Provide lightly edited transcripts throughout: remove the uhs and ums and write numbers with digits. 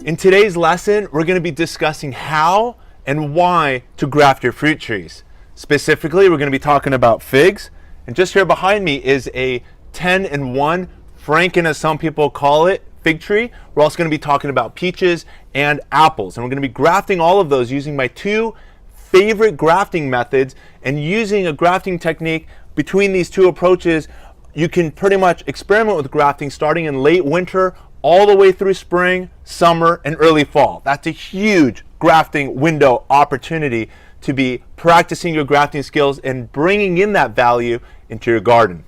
In today's lesson, we're going to be discussing how and why to graft your fruit trees. Specifically, we're going to be talking about figs. And just here behind me is a 10-in-1 Franken, as some people call it, fig tree. We're also going to be talking about peaches and apples. And we're going to be grafting all of those using my two favorite grafting methods. And using a grafting technique between these two approaches, you can pretty much experiment with grafting starting in late winter all the way through spring, summer, and early fall. That's a huge grafting window opportunity to be practicing your grafting skills and bringing in that value into your garden.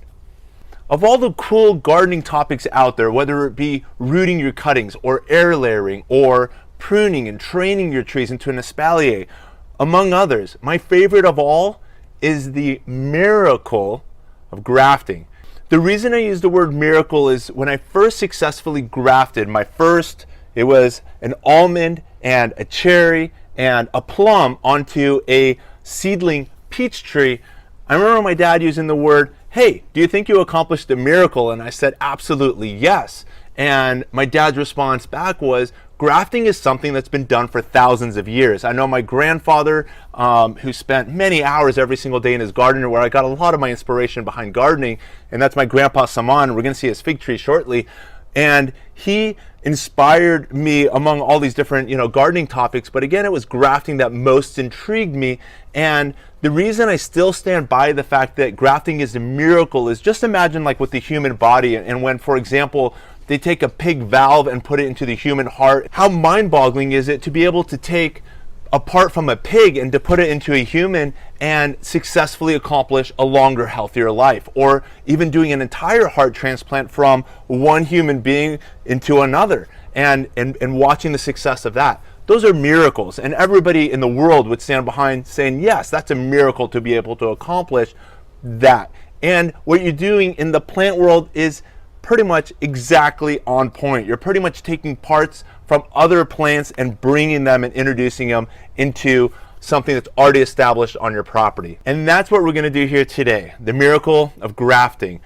Of all the cool gardening topics out there, whether it be rooting your cuttings or air layering or pruning and training your trees into an espalier, among others, my favorite of all is the miracle of grafting. The reason I use the word miracle is when I first successfully grafted it was an almond and a cherry and a plum onto a seedling peach tree. I remember my dad using the word, "Hey, do you think you accomplished a miracle?" And I said, "Absolutely, yes." And my dad's response back was, grafting is something that's been done for thousands of years. I know my grandfather, who spent many hours every single day in his garden, where I got a lot of my inspiration behind gardening, and that's my grandpa Saman. We're going to see his fig tree shortly. And he inspired me among all these different, gardening topics. But again, it was grafting that most intrigued me. And the reason I still stand by the fact that grafting is a miracle is just imagine like with the human body, and when, for example, they take a pig valve and put it into the human heart. How mind-boggling is it to be able to take a part from a pig and to put it into a human and successfully accomplish a longer, healthier life? Or even doing an entire heart transplant from one human being into another and watching the success of that. Those are miracles, and everybody in the world would stand behind saying, yes, that's a miracle to be able to accomplish that. And what you're doing in the plant world is pretty much exactly on point. You're pretty much taking parts from other plants and bringing them and introducing them into something that's already established on your property. And that's what we're going to do here today, the miracle of grafting.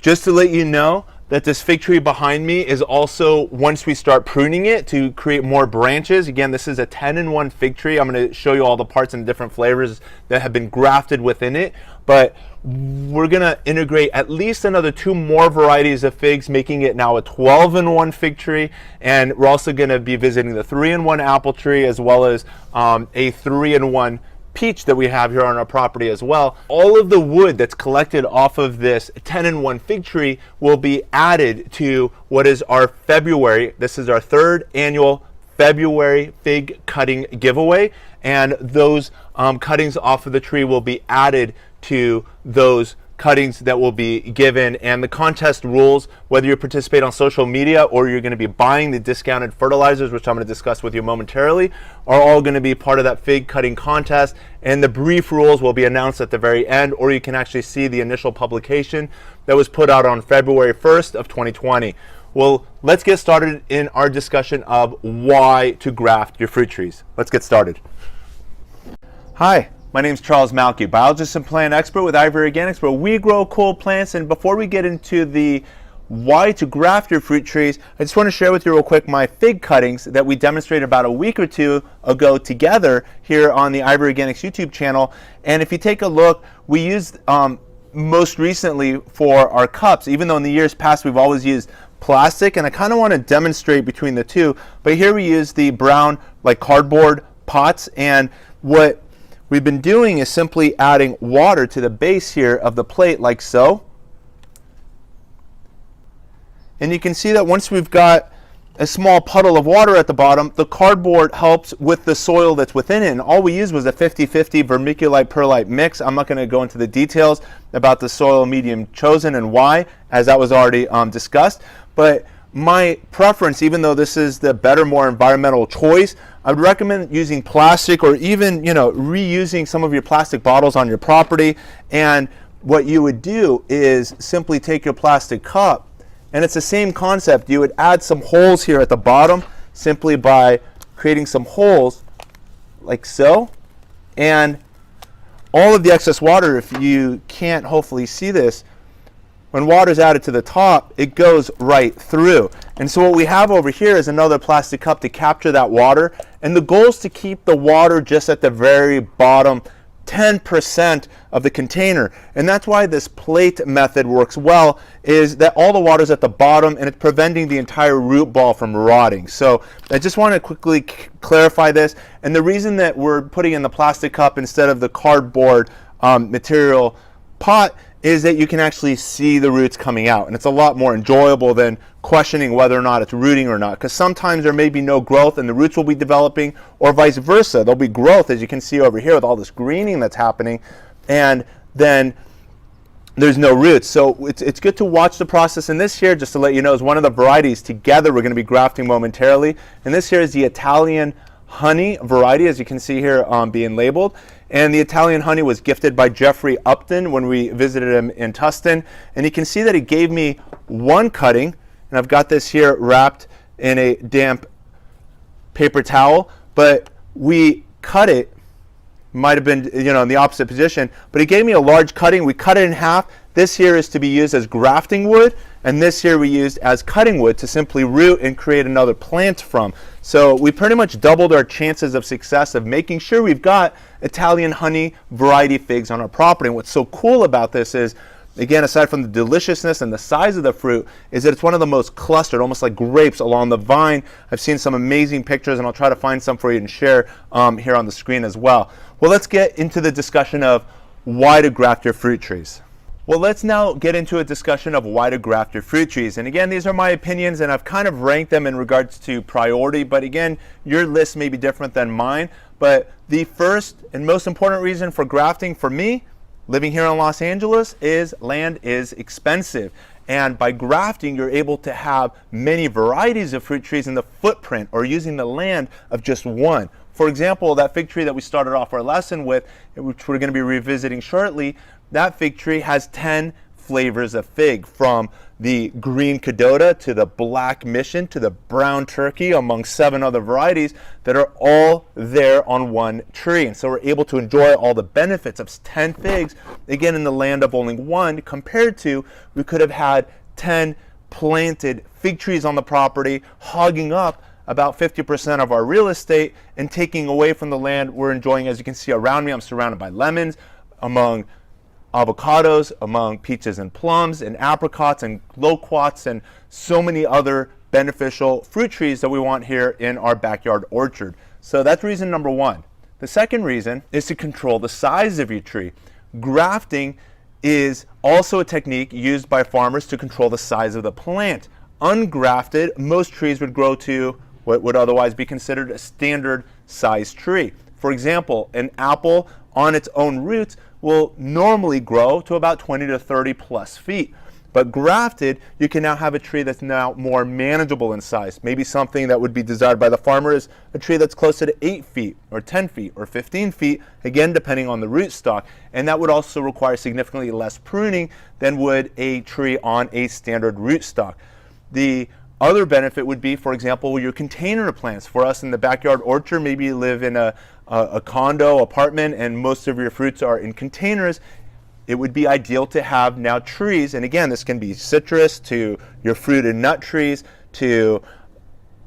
Just to let you know that this fig tree behind me is also, once we start pruning it to create more branches, again, this is a 10-in-1 fig tree. I'm going to show you all the parts and the different flavors that have been grafted within it, but we're going to integrate at least another 2 more varieties of figs, making it now a 12-in-1 fig tree. And we're also going to be visiting the 3-in-1 apple tree, as well as a 3-in-1 peach that we have here on our property as well. All of the wood that's collected off of this 10-in-1 fig tree will be added to what is our February. This is our 3rd annual February fig cutting giveaway, and those cuttings off of the tree will be added to those cuttings that will be given. And the contest rules, whether you participate on social media or you're going to be buying the discounted fertilizers, which I'm going to discuss with you momentarily, are all going to be part of that fig cutting contest. And the brief rules will be announced at the very end, or you can actually see the initial publication that was put out on February 1st of 2020. Well, let's get started in our discussion of why to graft your fruit trees. Let's get started. Hi. My name is Charles Malky, biologist and plant expert with Ivory Organics, where we grow cool plants. And before we get into the why to graft your fruit trees, I just want to share with you real quick my fig cuttings that we demonstrated about a week or 2 ago together here on the Ivory Organics YouTube channel. And if you take a look, we used most recently for our cups, even though in the years past we've always used plastic, and I kind of want to demonstrate between the two. But here we use the brown like cardboard pots, and what we've been doing is simply adding water to the base here of the plate like so. And you can see that once we've got a small puddle of water at the bottom, the cardboard helps with the soil that's within it. And all we used was a 50-50 vermiculite perlite mix. I'm not going to go into the details about the soil medium chosen and why, as that was already discussed. But my preference, even though this is the better, more environmental choice, I would recommend using plastic, or even reusing some of your plastic bottles on your property. And what you would do is simply take your plastic cup, and it's the same concept. You would add some holes here at the bottom simply by creating some holes like so, and all of the excess water, if you can't hopefully see this, when water is added to the top, it goes right through. And so what we have over here is another plastic cup to capture that water. And the goal is to keep the water just at the very bottom 10% of the container. And that's why this plate method works well, is that all the water is at the bottom and it's preventing the entire root ball from rotting. So I just want to quickly clarify this. And the reason that we're putting in the plastic cup instead of the cardboard material pot is that you can actually see the roots coming out, and it's a lot more enjoyable than questioning whether or not it's rooting or not, because sometimes there may be no growth and the roots will be developing, or vice versa. There'll be growth, as you can see over here with all this greening that's happening, and then there's no roots. So it's good to watch the process. And this here, just to let you know, is one of the varieties together we're going to be grafting momentarily. And this here is the Italian honey variety, as you can see here being labeled. And the Italian honey was gifted by Jeffrey Upton when we visited him in Tustin. And you can see that he gave me one cutting, and I've got this here wrapped in a damp paper towel, but we cut it, might have been, you know, in the opposite position, but he gave me a large cutting. We cut it in half. This here is to be used as grafting wood, and this here we used as cutting wood to simply root and create another plant from. So we pretty much doubled our chances of success of making sure we've got Italian honey variety figs on our property. And what's so cool about this is, again, aside from the deliciousness and the size of the fruit, is that it's one of the most clustered, almost like grapes along the vine. I've seen some amazing pictures, and I'll try to find some for you and share here on the screen as well. Well, let's get into the discussion of why to graft your fruit trees. Well, let's now get into a discussion of why to graft your fruit trees. And again, these are my opinions, and I've kind of ranked them in regards to priority, but again, your list may be different than mine. But the first and most important reason for grafting for me, living here in Los Angeles, is land is expensive. And by grafting, you're able to have many varieties of fruit trees in the footprint, or using the land of just one. For example, that fig tree that we started off our lesson with, which we're going to be revisiting shortly, that fig tree has 10 flavors of fig, from the green Cadota to the black Mission to the brown Turkey, among 7 other varieties that are all there on one tree. And so we're able to enjoy all the benefits of 10 figs, again, in the land of only one, compared to we could have had 10 planted fig trees on the property, hogging up about 50% of our real estate and taking away from the land we're enjoying. As you can see around me, I'm surrounded by lemons, among avocados, among peaches and plums and apricots and loquats and so many other beneficial fruit trees that we want here in our backyard orchard. So that's reason number one. The second reason is to control the size of your tree. Grafting is also a technique used by farmers to control the size of the plant. Ungrafted, most trees would grow to what would otherwise be considered a standard size tree. For example, an apple on its own roots will normally grow to about 20 to 30 plus feet. But grafted, you can now have a tree that's now more manageable in size. Maybe something that would be desired by the farmer is a tree that's closer to 8 feet or 10 feet or 15 feet, again, depending on the rootstock. And that would also require significantly less pruning than would a tree on a standard rootstock. The other benefit would be, for example, your container plants. For us in the backyard orchard, maybe you live in a condo apartment and most of your fruits are in containers. It would be ideal to have now trees, and again, this can be citrus to your fruit and nut trees to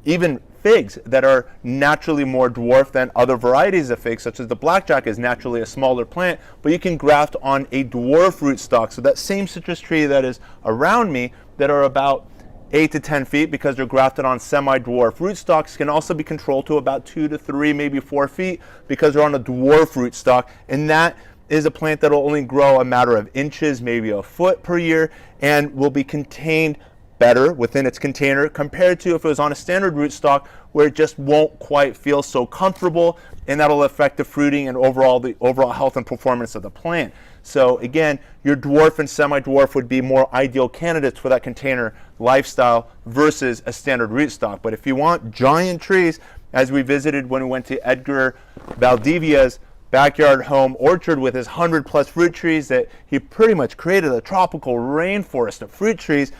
even figs that are naturally more dwarf than other varieties of figs, such as the blackjack is naturally a smaller plant, but you can graft on a dwarf rootstock. So that same citrus tree that is around me that are about 8 to 10 feet, because they're grafted on semi-dwarf rootstocks, can also be controlled to about 2 to 3, maybe 4 feet, because they're on a dwarf rootstock. And that is a plant that will only grow a matter of inches, maybe a foot per year, and will be contained better within its container compared to if it was on a standard rootstock, where it just won't quite feel so comfortable, and that'll affect the fruiting and the overall health and performance of the plant. So again, your dwarf and semi-dwarf would be more ideal candidates for that container lifestyle versus a standard rootstock. But if you want giant trees, as we visited when we went to Edgar Valdivia's backyard home orchard with his 100+ fruit trees, that he pretty much created a tropical rainforest of fruit trees.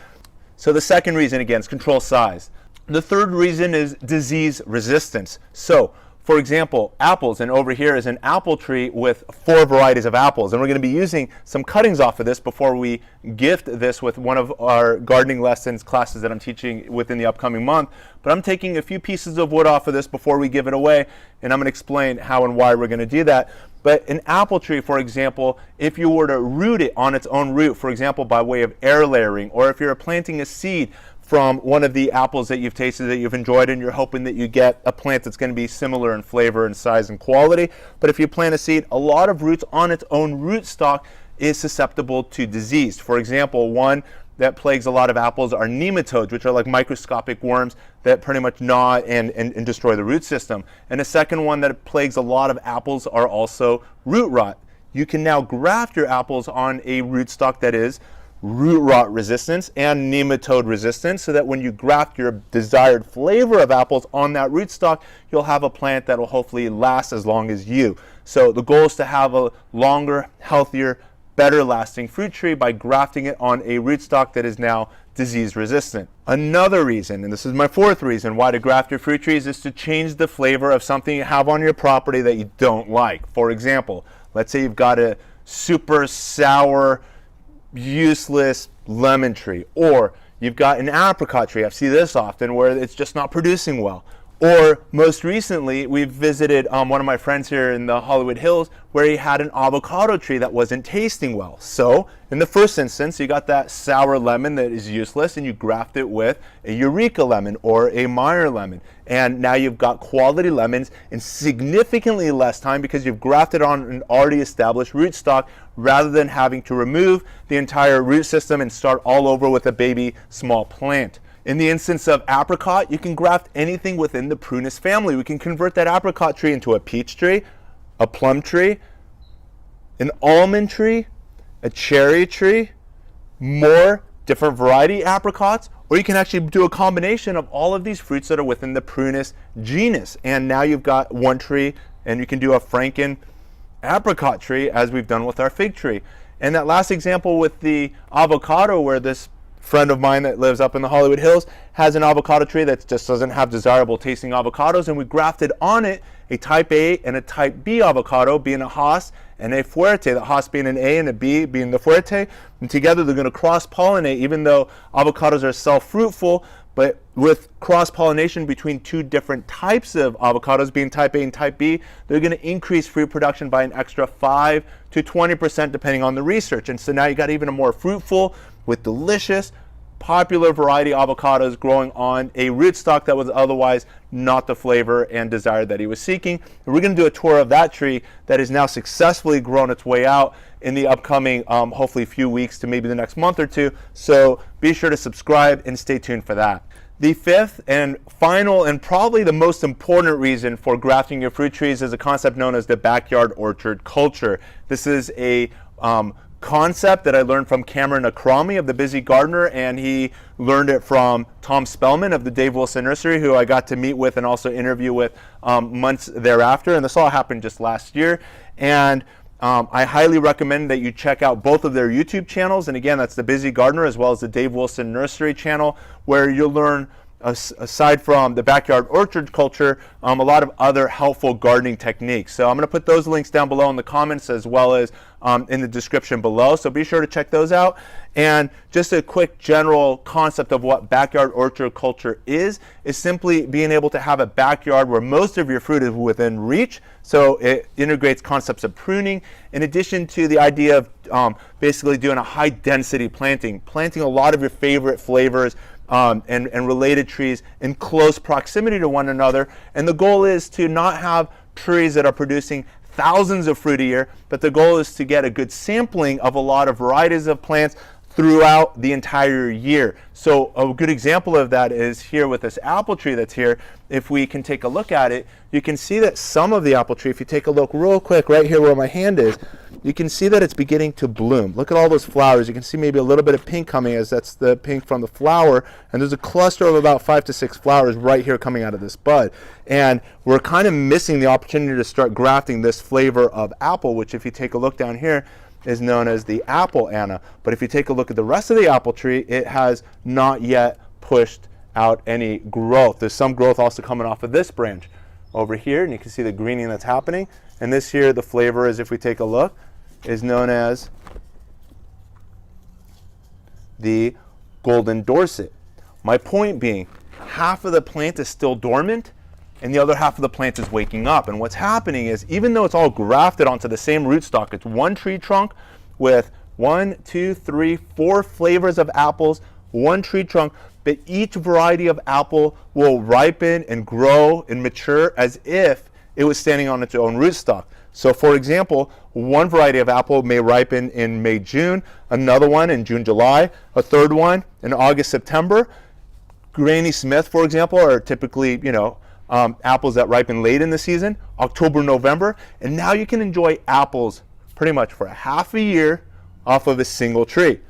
So the second reason, again, is control size. The third reason is disease resistance. So For example, apples, and over here is an apple tree with 4 varieties of apples, and we're going to be using some cuttings off of this before we gift this with one of our gardening lessons classes that I'm teaching within the upcoming month. But I'm taking a few pieces of wood off of this before we give it away, and I'm going to explain how and why we're going to do that. But an apple tree, for example, if you were to root it on its own root, for example, by way of air layering, or if you're planting a seed from one of the apples that you've tasted that you've enjoyed and you're hoping that you get a plant that's going to be similar in flavor and size and quality. But if you plant a seed, a lot of roots on its own rootstock is susceptible to disease. For example, one that plagues a lot of apples are nematodes, which are like microscopic worms that pretty much gnaw and destroy the root system. And a second one that plagues a lot of apples are also root rot. You can now graft your apples on a rootstock that is root rot resistance and nematode resistance, so that when you graft your desired flavor of apples on that rootstock, you'll have a plant that will hopefully last as long as you. So the goal is to have a longer, healthier, better lasting fruit tree by grafting it on a rootstock that is now disease resistant. Another reason, and this is my 4th reason why to graft your fruit trees, is to change the flavor of something you have on your property that you don't like. For example, let's say you've got a super sour, useless lemon tree, or you've got an apricot tree. I see this often where it's just not producing well. Or most recently, we've visited one of my friends here in the Hollywood Hills where he had an avocado tree that wasn't tasting well. So in the first instance, you got that sour lemon that is useless and you graft it with a Eureka lemon or a Meyer lemon. And now you've got quality lemons in significantly less time because you've grafted on an already established rootstock rather than having to remove the entire root system and start all over with a baby small plant. In the instance of apricot, you can graft anything within the Prunus family. We can convert that apricot tree into a peach tree, a plum tree, an almond tree, a cherry tree, more different variety apricots, or you can actually do a combination of all of these fruits that are within the Prunus genus. And now you've got one tree, and you can do a Franken apricot tree as we've done with our fig tree. And that last example with the avocado, where this friend of mine that lives up in the Hollywood Hills has an avocado tree that just doesn't have desirable tasting avocados, and we grafted on it a type A and a type B avocado, being a Haas and a Fuerte, the Haas being an A and a B being the Fuerte, and together they're going to cross-pollinate. Even though avocados are self-fruitful, but with cross-pollination between 2 different types of avocados, being type A and type B, they're going to increase fruit production by an extra 5 to 20% depending on the research. And so now you got even a more fruitful, with delicious, popular variety avocados growing on a rootstock that was otherwise not the flavor and desire that he was seeking. And we're going to do a tour of that tree that has now successfully grown its way out in the upcoming, hopefully, few weeks to maybe the next month or 2. So be sure to subscribe and stay tuned for that. The 5th and final and probably the most important reason for grafting your fruit trees is a concept known as the backyard orchard culture. This is a concept that I learned from Cameron Akrami of The Busy Gardener, and he learned it from Tom Spellman of the Dave Wilson Nursery, who I got to meet with and also interview with months thereafter. And this all happened just last year. And I highly recommend that you check out both of their YouTube channels. And again, that's The Busy Gardener as well as the Dave Wilson Nursery channel, where you'll learn, aside from the backyard orchard culture, a lot of other helpful gardening techniques. So I'm going to put those links down below in the comments as well as in the description below. So be sure to check those out. And just a quick general concept of what backyard orchard culture is simply being able to have a backyard where most of your fruit is within reach. So it integrates concepts of pruning in addition to the idea of basically doing a high density planting a lot of your favorite flavors and related trees in close proximity to one another. And the goal is to not have trees that are producing thousands of fruit a year, but the goal is to get a good sampling of a lot of varieties of plants throughout the entire year. So a good example of that is here with this apple tree that's here. If we can take a look at it, you can see that some of the apple tree, if you take a look real quick right here where my hand is, you can see that it's beginning to bloom. Look at all those flowers. You can see maybe a little bit of pink coming, as that's the pink from the flower, and there's a cluster of about 5 to 6 flowers right here coming out of this bud. And we're kind of missing the opportunity to start grafting this flavor of apple, which if you take a look down here, is known as the apple Anna. But if you take a look at the rest of the apple tree, it has not yet pushed out any growth. There's some growth also coming off of this branch. over here, and you can see the greening that's happening. And this here, the flavor is, if we take a look, is known as the Golden Dorset. My point being, half of the plant is still dormant and the other half of the plant is waking up. And what's happening is, even though it's all grafted onto the same rootstock, it's one tree trunk with 1, 2, 3, 4 flavors of apples, one tree trunk, but each variety of apple will ripen and grow and mature as if it was standing on its own rootstock. So for example, one variety of apple may ripen in May, June, another one in June, July, a third one in August, September. Granny Smith, for example, are typically, apples that ripen late in the season, October, November, and now you can enjoy apples pretty much for a half a year off of a single tree.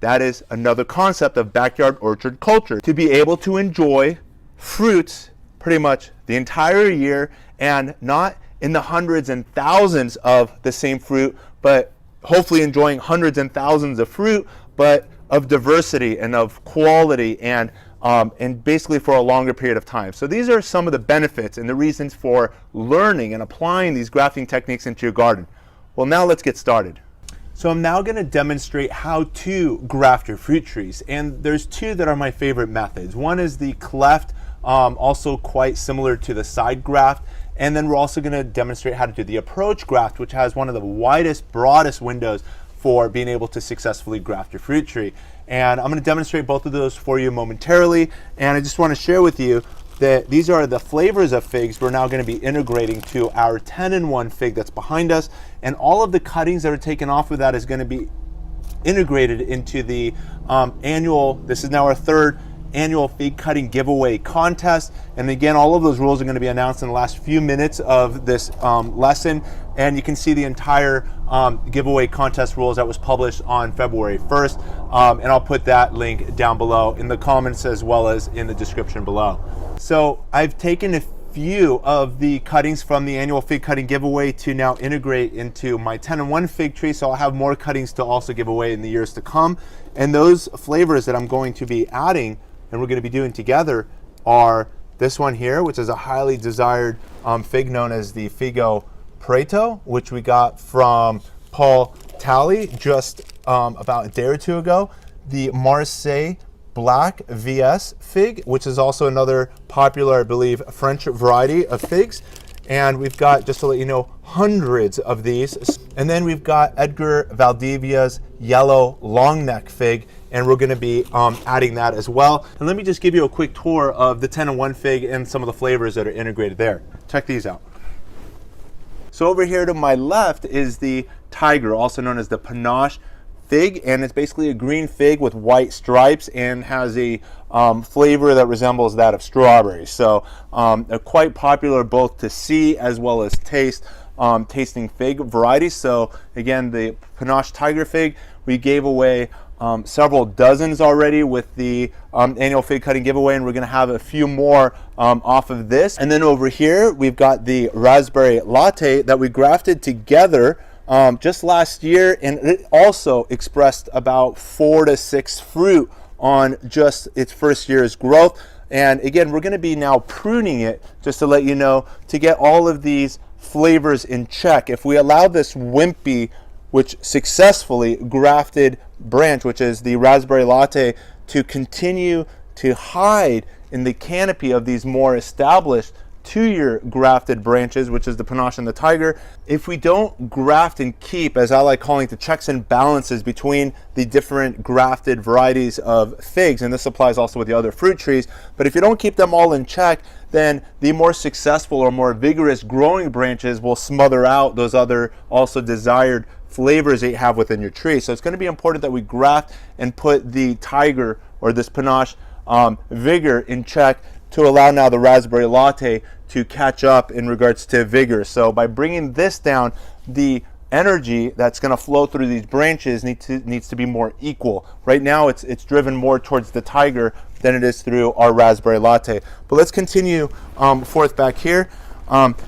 That is another concept of backyard orchard culture, to be able to enjoy fruits pretty much the entire year, and not in the hundreds and thousands of the same fruit, but hopefully enjoying hundreds and thousands of fruit, but of diversity and of quality, and basically for a longer period of time. So these are some of the benefits and the reasons for learning and applying these grafting techniques into your garden. Well, now let's get started. So I'm now going to demonstrate how to graft your fruit trees, and there's two that are my favorite methods. One is the cleft, also quite similar to the side graft, and then we're also going to demonstrate how to do the approach graft, which has one of the widest, broadest windows for being able to successfully graft your fruit tree. And I'm going to demonstrate both of those for you momentarily, and I just want to share with you that these are the flavors of figs we're now going to be integrating to our 10-in-1 fig that's behind us, and all of the cuttings that are taken off of that is going to be integrated into the annual, this is now our third annual fig cutting giveaway contest. And again, all of those rules are going to be announced in the last few minutes of this lesson, and you can see the entire giveaway contest rules that was published on February 1st, and I'll put that link down below in the comments as well as in the description below. So I've taken a few of the cuttings from the annual fig cutting giveaway to now integrate into my 10-in-1 fig tree, so I'll have more cuttings to also give away in the years to come. And those flavors that I'm going to be adding and we're going to be doing together are this one here, which is a highly desired fig known as the Figo Preto, which we got from Paul Talley just about a day or two ago. The Marseille Black VS fig, which is also another popular, I believe, French variety of figs. And we've got, just to let you know, hundreds of these. And then we've got Edgar Valdivia's yellow long neck fig, and we're going to be adding that as well. And let me just give you a quick tour of the 10-in-1 fig and some of the flavors that are integrated there. Check these out. So over here to my left is the Tiger, also known as the Panache fig, and it's basically a green fig with white stripes and has a flavor that resembles that of strawberries. So quite popular both to see as well as taste, tasting fig varieties. So again, the Panache Tiger fig, we gave away several dozens already with the annual fig cutting giveaway, and we're going to have a few more off of this. And then over here we've got the Raspberry Latte that we grafted together just last year, and it also expressed about 4 to 6 fruit on just its first year's growth. And again, we're going to be now pruning it, just to let you know, to get all of these flavors in check. If we allow this wimpy, which successfully grafted branch, which is the Raspberry Latte, to continue to hide in the canopy of these more established 2-year grafted branches, which is the Panache and the Tiger, if we don't graft and keep, as I like calling it, the checks and balances between the different grafted varieties of figs, and this applies also with the other fruit trees, but if you don't keep them all in check, then the more successful or more vigorous growing branches will smother out those other also desired flavors that you have within your tree. So it's going to be important that we graft and put the Tiger or this Panache vigor in check to allow now the Raspberry Latte to catch up in regards to vigor. So by bringing this down, the energy that's going to flow through these branches needs to be more equal. Right now it's driven more towards the Tiger than it is through our Raspberry Latte. But let's continue forth back here.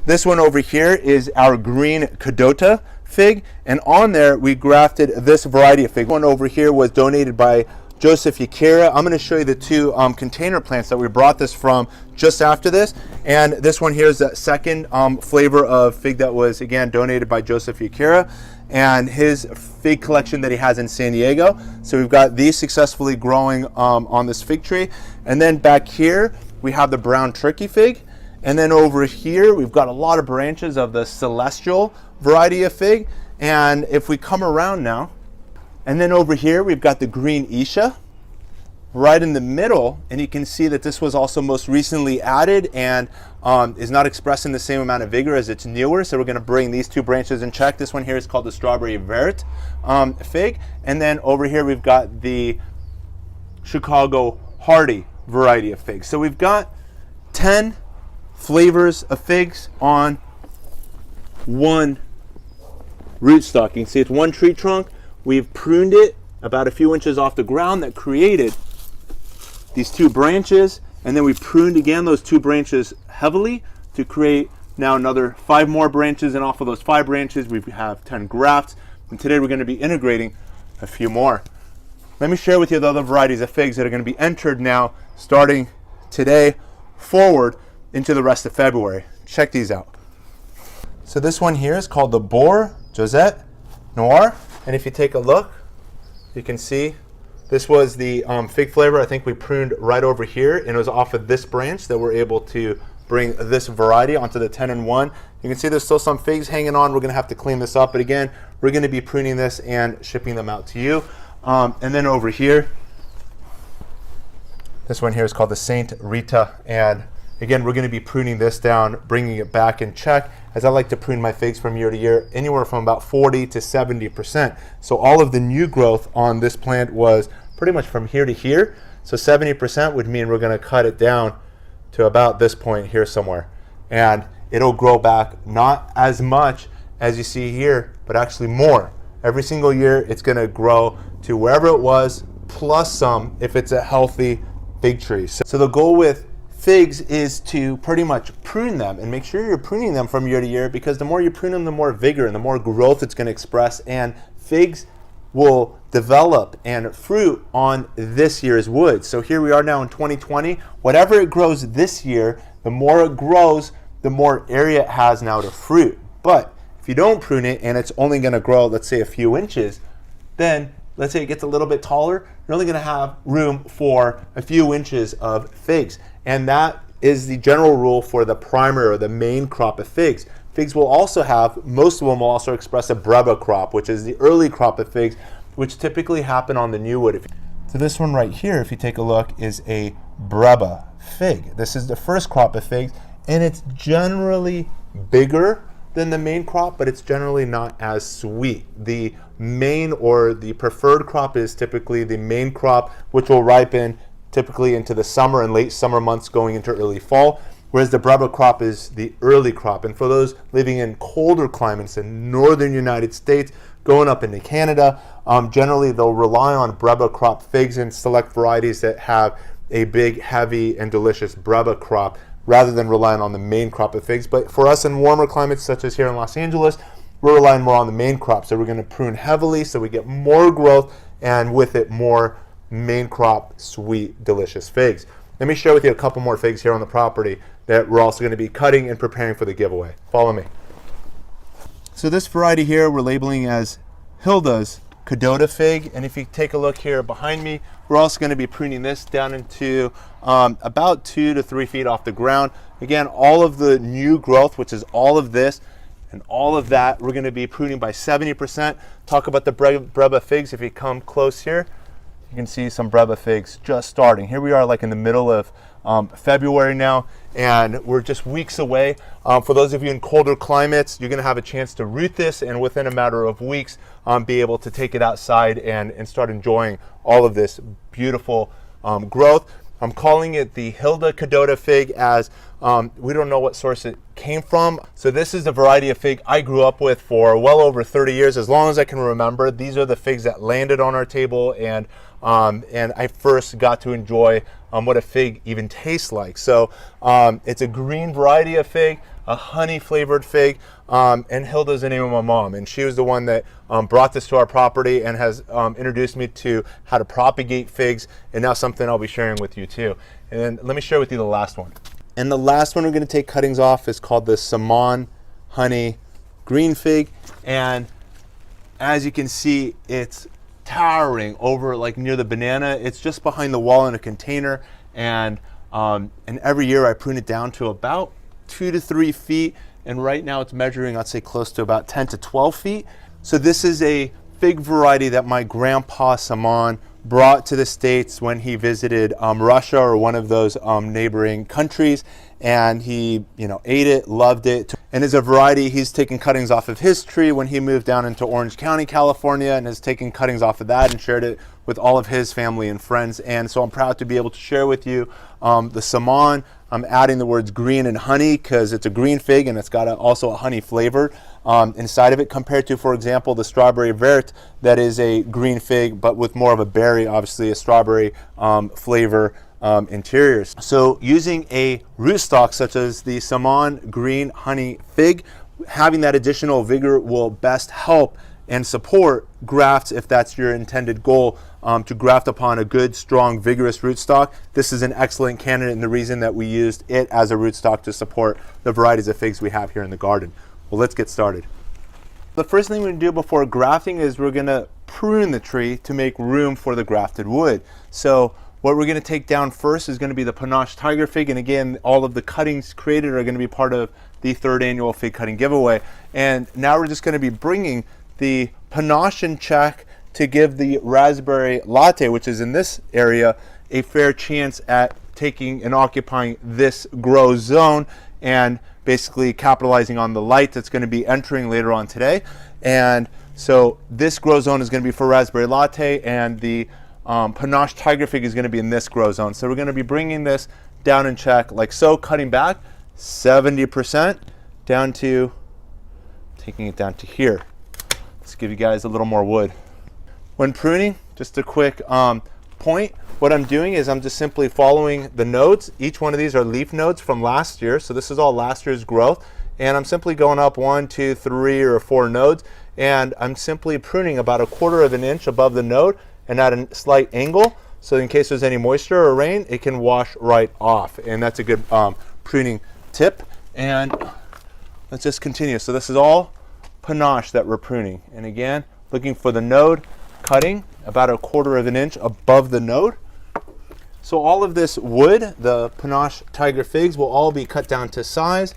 This one over here is our green Cadota fig, and on there we grafted this variety of fig. One over here was donated by Joseph Yakira. I'm going to show you the two container plants that we brought this from just after this. And this one here is the second flavor of fig that was, again, donated by Joseph Yakira and his fig collection that he has in San Diego. So we've got these successfully growing on this fig tree. And then back here, we have the brown turkey fig. And then over here, we've got a lot of branches of the celestial variety of fig. And if we come around now, and then over here, we've got the green Isha right in the middle, and you can see that this was also most recently added and is not expressing the same amount of vigor as its newer. So we're going to bring these two branches in check. This one here is called the strawberry vert fig. And then over here, we've got the Chicago hardy variety of figs. So we've got 10 flavors of figs on one rootstock. You can see it's one tree trunk. We've pruned it about a few inches off the ground that created these two branches, and then we pruned again those two branches heavily to create now another 5 more branches, and off of those 5 branches we have 10 grafts, and today we're going to be integrating a few more. Let me share with you the other varieties of figs that are going to be entered now starting today forward into the rest of February. Check these out. So this one here is called the Boer Josette Noir. And if you take a look, you can see this was the fig flavor. I think we pruned right over here, and it was off of this branch that we're able to bring this variety onto the 10-in-1. You can see there's still some figs hanging on. We're going to have to clean this up, but again, we're going to be pruning this and shipping them out to you. And then over here, this one here is called the Saint Rita, and again, we're going to be pruning this down, bringing it back in check, as I like to prune my figs from year to year, anywhere from about 40 to 70%. So all of the new growth on this plant was pretty much from here to here. So 70% would mean we're going to cut it down to about this point here somewhere. And it'll grow back not as much as you see here, but actually more. Every single year, it's going to grow to wherever it was, plus some if it's a healthy fig tree. So the goal with figs is to pretty much prune them and make sure you're pruning them from year to year, because the more you prune them, the more vigor and the more growth it's going to express, and figs will develop and fruit on this year's wood. So here we are now in 2020. Whatever it grows this year, the more it grows, the more area it has now to fruit. But if you don't prune it and it's only going to grow, let's say, a few inches, then let's say it gets a little bit taller, you're only going to have room for a few inches of figs. And that is the general rule for the primary or the main crop of figs. Figs will also have, most of them will also express a breba crop, which is the early crop of figs, which typically happen on the new wood. So this one right here, if you take a look, is a breba fig. This is the first crop of figs, and it's generally bigger than the main crop, but it's generally not as sweet. The main or the preferred crop is typically the main crop, which will ripen typically into the summer and late summer months going into early fall, whereas the breba crop is the early crop. And for those living in colder climates in northern United States, going up into Canada, generally they'll rely on breba crop figs and select varieties that have a big, heavy, and delicious breba crop, rather than relying on the main crop of figs. But for us in warmer climates, such as here in Los Angeles, we're relying more on the main crop. So we're going to prune heavily so we get more growth, and with it more main crop, sweet, delicious figs. Let me share with you a couple more figs here on the property that we're also going to be cutting and preparing for the giveaway. Follow me. So this variety here we're labeling as Hilda's Cadota fig, and if you take a look here behind me, we're also going to be pruning this down into about 2 to 3 feet off the ground. Again, all of the new growth, which is all of this and all of that, we're going to be pruning by 70%. Talk about the breba figs. If you come close here, you can see some breba figs just starting. Here we are like in the middle of February now, and we're just weeks away. For those of you in colder climates, you're going to have a chance to root this, and within a matter of weeks be able to take it outside and start enjoying all of this beautiful growth. I'm calling it the Hilda Cadota fig, as we don't know what source it came from. So this is the variety of fig I grew up with for well over 30 years, as long as I can remember. These are the figs that landed on our table, and and I first got to enjoy what a fig even tastes like. So it's a green variety of fig, a honey flavored fig, and Hilda's the name of my mom, and she was the one that brought this to our property and has introduced me to how to propagate figs, and now something I'll be sharing with you too. And then let me share with you the last one. And the last one we're going to take cuttings off is called the Saman Honey Green Fig, and as you can see, it's towering over like near the banana. It's just behind the wall in a container, and every year I prune it down to about 2 to 3 feet, and right now it's measuring, I'd say, close to about 10 to 12 feet. So this is a fig variety that my grandpa Saman brought to the States when he visited Russia or one of those neighboring countries, and he ate it, loved it, and is a variety he's taken cuttings off of his tree when he moved down into Orange County, California, and has taken cuttings off of that and shared it with all of his family and friends. And so I'm proud to be able to share with you the Saman. I'm adding the words green and honey because it's a green fig and it's got also a honey flavor inside of it, compared to, for example, the strawberry vert that is a green fig but with more of a berry, obviously a strawberry flavor interiors. So using a rootstock such as the Saman green honey fig, having that additional vigor will best help and support grafts if that's your intended goal, to graft upon a good, strong, vigorous rootstock. This is an excellent candidate, and the reason that we used it as a rootstock to support the varieties of figs we have here in the garden. Well, let's get started. The first thing we're going to do before grafting is we're going to prune the tree to make room for the grafted wood. So what we're going to take down first is going to be the Panache Tiger Fig, and again, all of the cuttings created are going to be part of the 3rd annual fig cutting giveaway. And now we're just going to be bringing the Panache in check to give the raspberry latte, which is in this area, a fair chance at taking and occupying this grow zone and basically capitalizing on the light that's going to be entering later on today. And so this grow zone is going to be for raspberry latte, and the Panache Tiger Fig is going to be in this grow zone. So we're going to be bringing this down in check like so, cutting back 70% down to, taking it down to here. Let's give you guys a little more wood. When pruning, just a quick point, what I'm doing is I'm just simply following the nodes. Each one of these are leaf nodes from last year, so this is all last year's growth, and I'm simply going up 1, 2, 3, or 4 nodes, and I'm simply pruning about 1/4 of an inch above the node and at a slight angle, so in case there's any moisture or rain, it can wash right off, and that's a good pruning tip. And let's just continue. So this is all Panache that we're pruning, and again, looking for the node, cutting about 1/4 of an inch above the node. So all of this wood, the Panache Tiger Figs, will all be cut down to size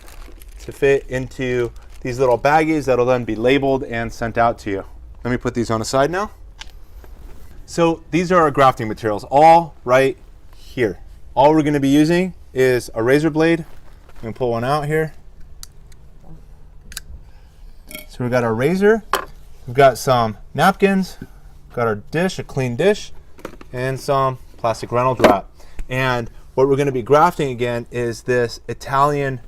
to fit into these little baggies that'll then be labeled and sent out to you. Let me put these on the side now. So these are our grafting materials, all right here. All we're going to be using is a razor blade. I'm going to pull one out here. So we've got our razor, we've got some napkins, we've got our dish, a clean dish, and some plastic Reynolds wrap. And what we're going to be grafting again is this Italian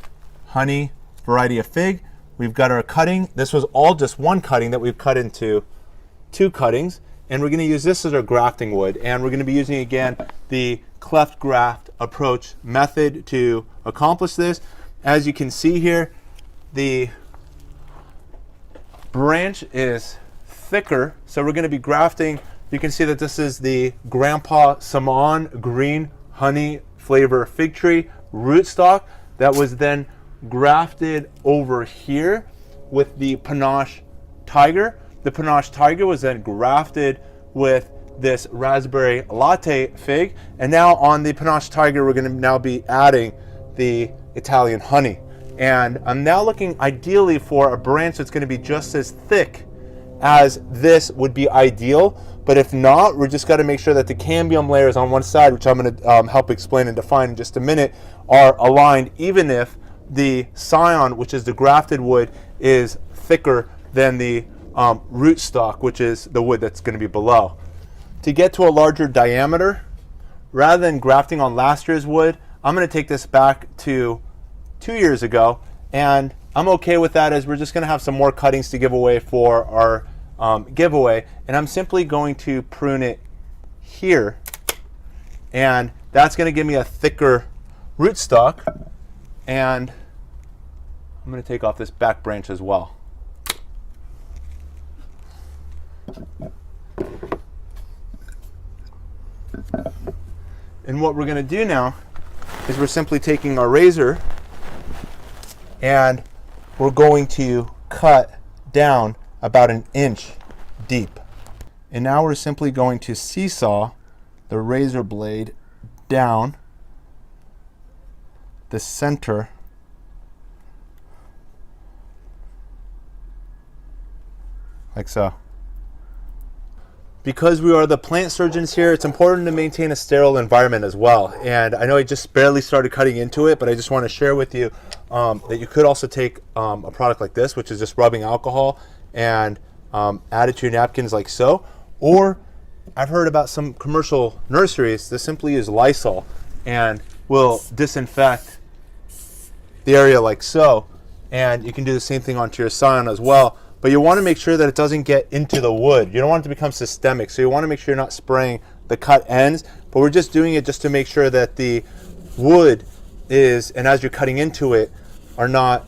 honey variety of fig. We've got our cutting. This was all just one cutting that we've cut into 2 cuttings. And we're going to use this as our grafting wood. And we're going to be using, again, the cleft graft approach method to accomplish this. As you can see here, the branch is thicker. So we're going to be grafting. You can see that this is the Grandpa Saman green honey flavor fig tree rootstock that was then grafted over here with the Panache Tiger. The Panache Tiger was then grafted with this raspberry latte fig, and now on the Panache Tiger we're going to now be adding the Italian honey. And I'm now looking ideally for a branch that's going to be just as thick as this would be ideal, but if not, we're just got to make sure that the cambium layers on one side, which I'm going to help explain and define in just a minute, are aligned, even if the scion, which is the grafted wood, is thicker than the rootstock, which is the wood that's going to be below. To get to a larger diameter, rather than grafting on last year's wood, I'm going to take this back to 2 years ago, and I'm okay with that, as we're just going to have some more cuttings to give away for our giveaway, and I'm simply going to prune it here, and that's going to give me a thicker rootstock. And I'm going to take off this back branch as well. And what we're going to do now is we're simply taking our razor and we're going to cut down about 1 inch deep. And now we're simply going to seesaw the razor blade down the center like so. Because we are the plant surgeons here, it's important to maintain a sterile environment as well. And I know I just barely started cutting into it, but I just want to share with you that you could also take a product like this, which is just rubbing alcohol, and add it to your napkins like so. Or I've heard about some commercial nurseries that simply use Lysol and will disinfect the area like so. And you can do the same thing onto your scion as well. But you want to make sure that it doesn't get into the wood. You don't want it to become systemic. So you want to make sure you're not spraying the cut ends, but we're just doing it just to make sure that the wood is, and as you're cutting into it, are not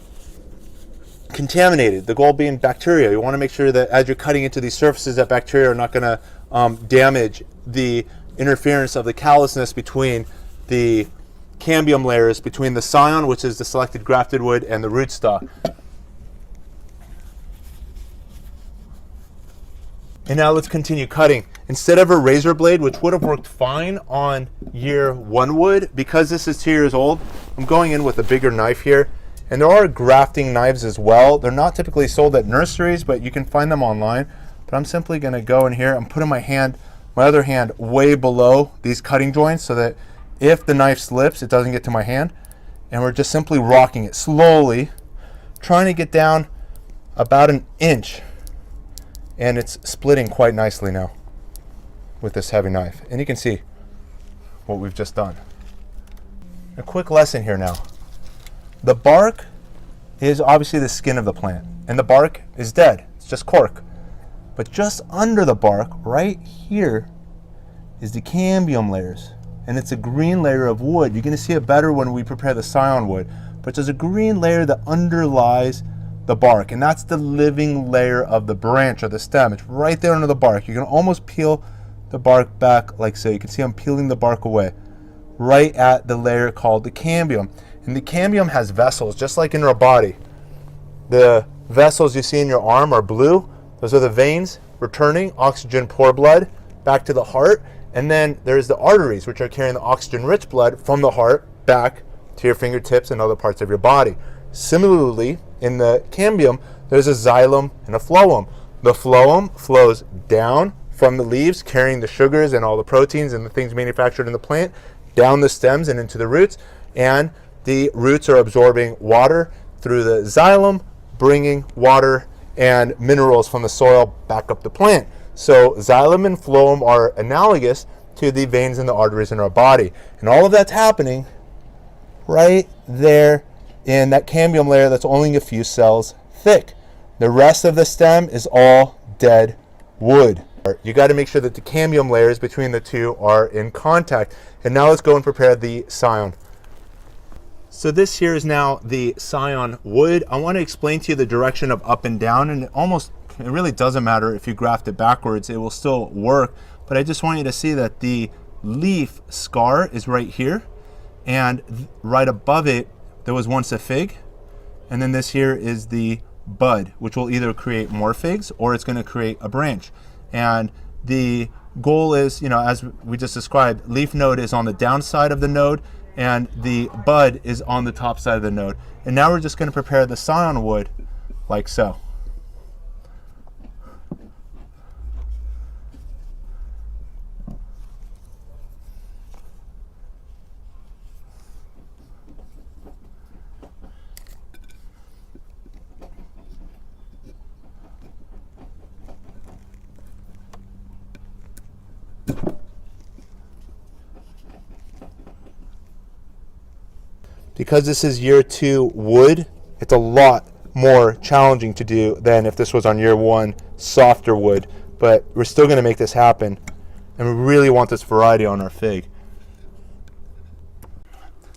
contaminated. The goal being bacteria. You want to make sure that as you're cutting into these surfaces, that bacteria are not going to damage the interference of the callousness between the cambium layers, between the scion, which is the selected grafted wood, and the rootstock. And now let's continue cutting. Instead of a razor blade, which would have worked fine on year 1 wood, because this is 2 years old, I'm going in with a bigger knife here. And there are grafting knives as well. They're not typically sold at nurseries, but you can find them online. But I'm simply going to go in here. I'm putting my other hand way below these cutting joints so that if the knife slips, it doesn't get to my hand. And we're just simply rocking it slowly, trying to get down about 1 inch. And it's splitting quite nicely now with this heavy knife. And you can see what we've just done. A quick lesson here now. The bark is obviously the skin of the plant, and the bark is dead. It's just cork. But just under the bark, right here, is the cambium layers. And it's a green layer of wood. You're going to see it better when we prepare the scion wood. But there's a green layer that underlies the bark, and that's the living layer of the branch or the stem. It's right there under the bark. You can almost peel the bark back like so. You can see I'm peeling the bark away right at the layer called the cambium. And the cambium has vessels just like in our body. The vessels you see in your arm are blue. Those are the veins returning oxygen poor blood back to the heart. And then there's the arteries, which are carrying the oxygen rich blood from the heart back to your fingertips and other parts of your body. Similarly, in the cambium, there's a xylem and a phloem. The phloem flows down from the leaves, carrying the sugars and all the proteins and the things manufactured in the plant, down the stems and into the roots. And the roots are absorbing water through the xylem, bringing water and minerals from the soil back up the plant. So xylem and phloem are analogous to the veins and the arteries in our body. And all of that's happening right there in that cambium layer that's only a few cells thick. The rest of the stem is all dead wood. You got to make sure that the cambium layers between the two are in contact. And now let's go and prepare the scion. So this here is now the scion wood. I want to explain to you the direction of up and down, and it really doesn't matter if you graft it backwards, it will still work. But I just want you to see that the leaf scar is right here, and right above it there was once a fig, and then this here is the bud, which will either create more figs or it's going to create a branch. And the goal is, as we just described, leaf node is on the downside of the node and the bud is on the top side of the node. And now we're just going to prepare the scion wood like so. Because this is year 2 wood, it's a lot more challenging to do than if this was on year 1 softer wood, but we're still going to make this happen. And we really want this variety on our fig.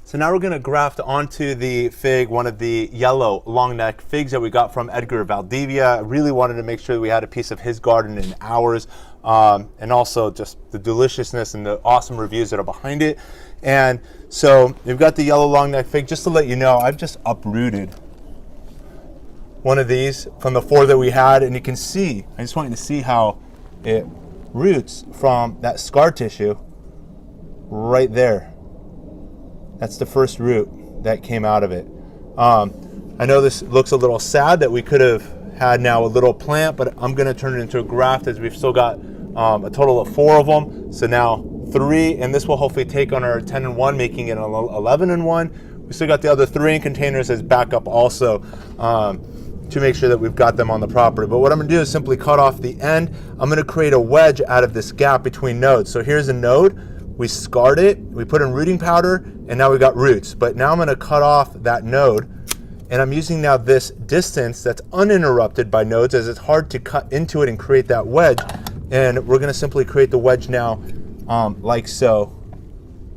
So now we're going to graft onto the fig one of the yellow long neck figs that we got from Edgar Valdivia. I really wanted to make sure that we had a piece of his garden in ours, and also just the deliciousness and the awesome reviews that are behind it. And so we've got the yellow long neck fig. Just to let you know, I've just uprooted one of these from the 4 that we had, and you can see, I just want you to see how it roots from that scar tissue right there. That's the first root that came out of it. I know this looks a little sad that we could have had now a little plant, but I'm going to turn it into a graft, as we've still got a total of 4 of them. So now 3, and this will hopefully take on our 10 and 1, making it an 11 and 1. We still got the other 3 in containers as backup also, to make sure that we've got them on the property. But what I'm going to do is simply cut off the end. I'm going to create a wedge out of this gap between nodes. So here's a node. We scarred it, we put in rooting powder, and now we got roots. But now I'm going to cut off that node, and I'm using now this distance that's uninterrupted by nodes, as it's hard to cut into it and create that wedge. And we're going to simply create the wedge now, like so.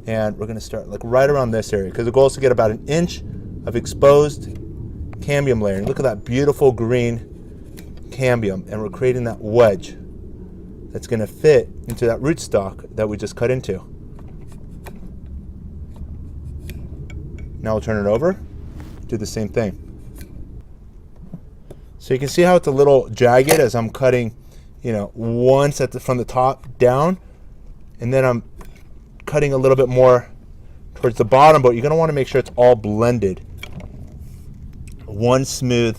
And we're going to start like right around this area, because the goal is to get about 1 inch of exposed cambium layer. And look at that beautiful green cambium, and we're creating that wedge that's going to fit into that rootstock that we just cut into. Now we'll turn it over, do the same thing. So you can see how it's a little jagged as I'm cutting, you know, once from the top down, and then I'm cutting a little bit more towards the bottom, but you're going to want to make sure it's all blended. One smooth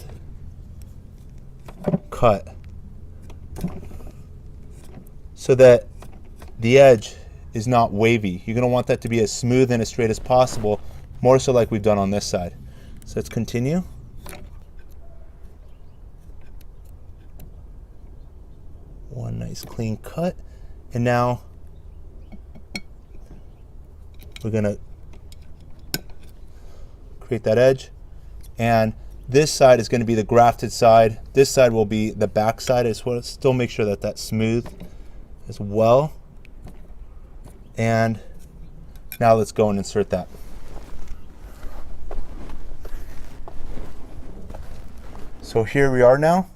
cut, so that the edge is not wavy. You're going to want that to be as smooth and as straight as possible, more so like we've done on this side. So let's continue. One nice clean cut, and now we're going to create that edge, and this side is going to be the grafted side. This side will be the back side. I just want to still make sure that that's smooth as well. And now let's go and insert that. So here we are now.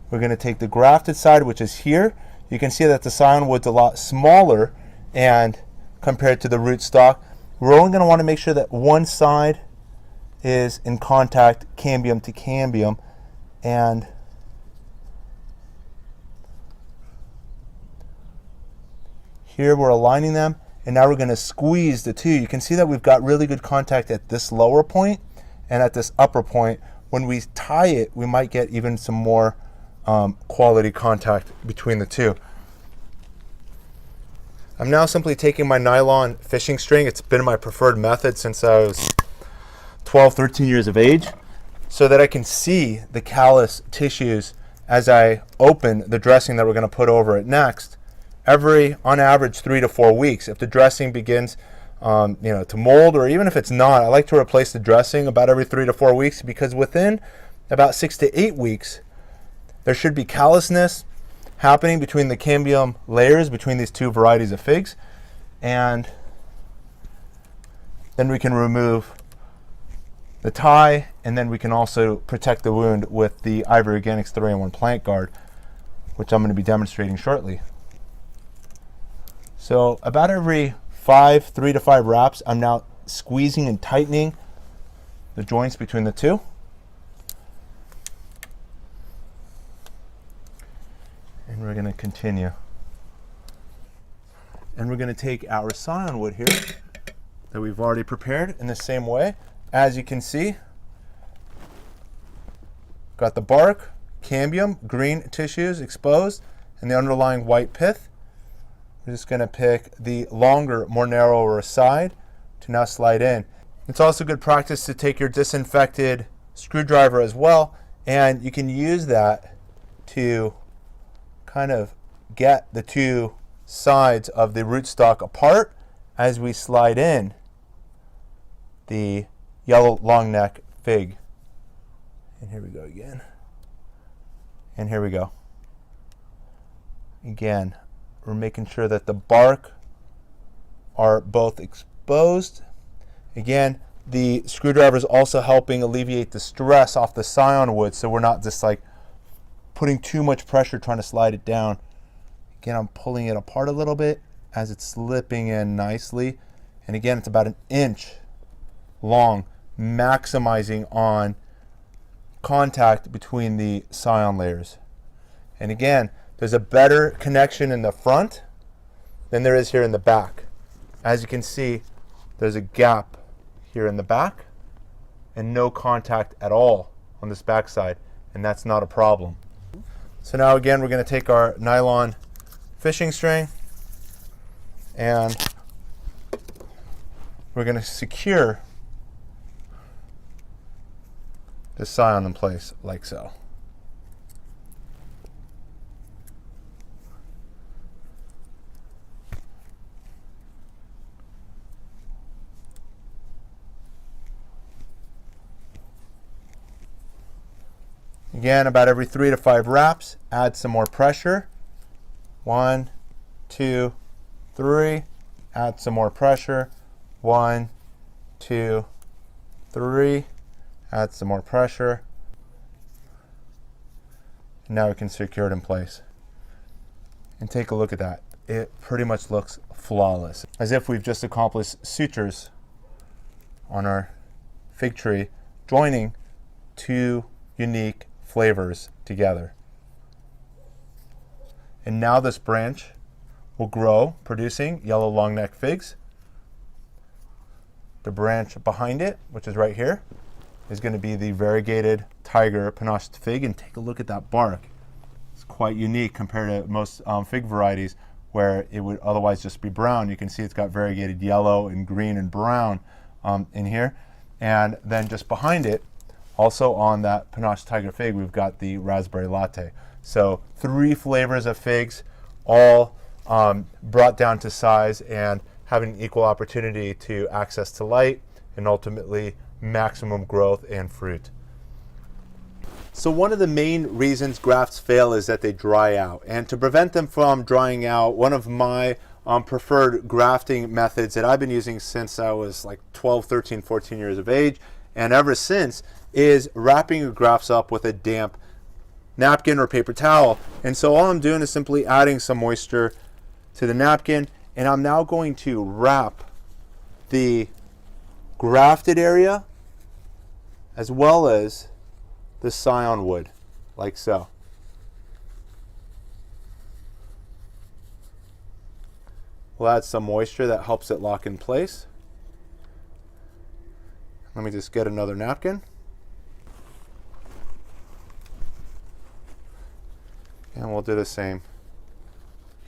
We're going to take the grafted side, which is here. You can see that the scionwood's a lot smaller, and compared to the rootstock, we're only going to want to make sure that one side is in contact cambium to cambium, and here we're aligning them, and now we're going to squeeze the 2. You can see that we've got really good contact at this lower point and at this upper point. When we tie it, we might get even some more quality contact between the 2. I'm now simply taking my nylon fishing string. It's been my preferred method since I was 12, 13 years of age, so that I can see the callus tissues as I open the dressing that we're going to put over it next. On average, 3 to 4 weeks. If the dressing begins to mold, or even if it's not, I like to replace the dressing about every 3 to 4 weeks, because within about 6 to 8 weeks, there should be callousness happening between the cambium layers between these 2 varieties of figs, and then we can remove the tie, and then we can also protect the wound with the Ivory Organics 3-in-1 plant guard, which I'm going to be demonstrating shortly. So about every 3 to 5 wraps, I'm now squeezing and tightening the joints between the 2. And we're going to continue. And we're going to take our scionwood here that we've already prepared in the same way. As you can see, got the bark, cambium, green tissues exposed, and the underlying white pith. We're just going to pick the longer, more narrower side to now slide in. It's also good practice to take your disinfected screwdriver as well, and you can use that to kind of get the 2 sides of the rootstock apart as we slide in the yellow long neck fig. And here we go again. And here we go. Again, we're making sure that the bark are both exposed. Again, the screwdriver is also helping alleviate the stress off the scion wood, so we're not just like putting too much pressure trying to slide it down. Again, I'm pulling it apart a little bit as it's slipping in nicely. And again, it's about 1 inch long, maximizing on contact between the scion layers. And again, there's a better connection in the front than there is here in the back. As you can see, there's a gap here in the back and no contact at all on this back side, and that's not a problem. So now again, we're going to take our nylon fishing string and we're going to secure the scion in place like so. Again, about every 3 to 5 wraps, add some more pressure. 1, 2, 3. Add some more pressure. 1, 2, 3. Add some more pressure. And now we can secure it in place. And take a look at that. It pretty much looks flawless, as if we've just accomplished sutures on our fig tree, joining 2 unique flavors together. And now this branch will grow, producing yellow long neck figs. The branch behind it, which is right here, is going to be the variegated tiger panached fig. And take a look at that bark. It's quite unique compared to most fig varieties where it would otherwise just be brown. You can see it's got variegated yellow and green and brown in here. And then just behind it, also on that panached tiger fig, we've got the raspberry latte. So 3 flavors of figs, all brought down to size and having equal opportunity to access to light and ultimately maximum growth and fruit. So one of the main reasons grafts fail is that they dry out. And to prevent them from drying out, one of my preferred grafting methods that I've been using since I was like 12, 13, 14 years of age, and ever since, is wrapping your grafts up with a damp napkin or paper towel. And so all I'm doing is simply adding some moisture to the napkin, and I'm now going to wrap the grafted area as well as the scion wood, like so. We'll add some moisture that helps it lock in place. Let me just get another napkin. And we'll do the same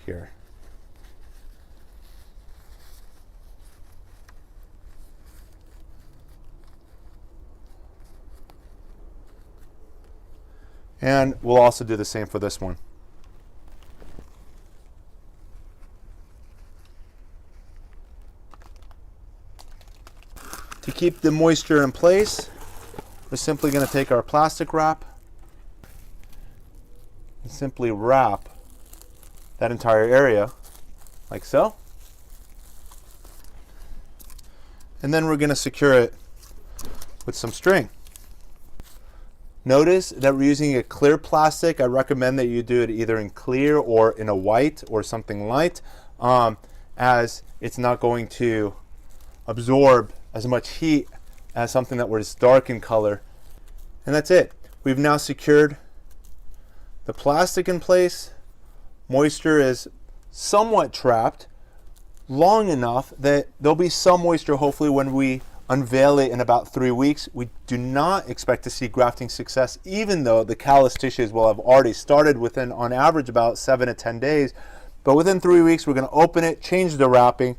here. And we'll also do the same for this one. To keep the moisture in place, we're simply going to take our plastic wrap and simply wrap that entire area like so. And then we're going to secure it with some string. Notice that we're using a clear plastic. I recommend that you do it either in clear or in a white or something light, as it's not going to absorb as much heat as something that was dark in color. And that's it. We've now secured the plastic in place. Moisture is somewhat trapped long enough that there'll be some moisture hopefully when we unveil it in about 3 weeks. We do not expect to see grafting success, even though the callus tissues will have already started within, on average, about 7 to 10 days. But within 3 weeks, we're going to open it, change the wrapping,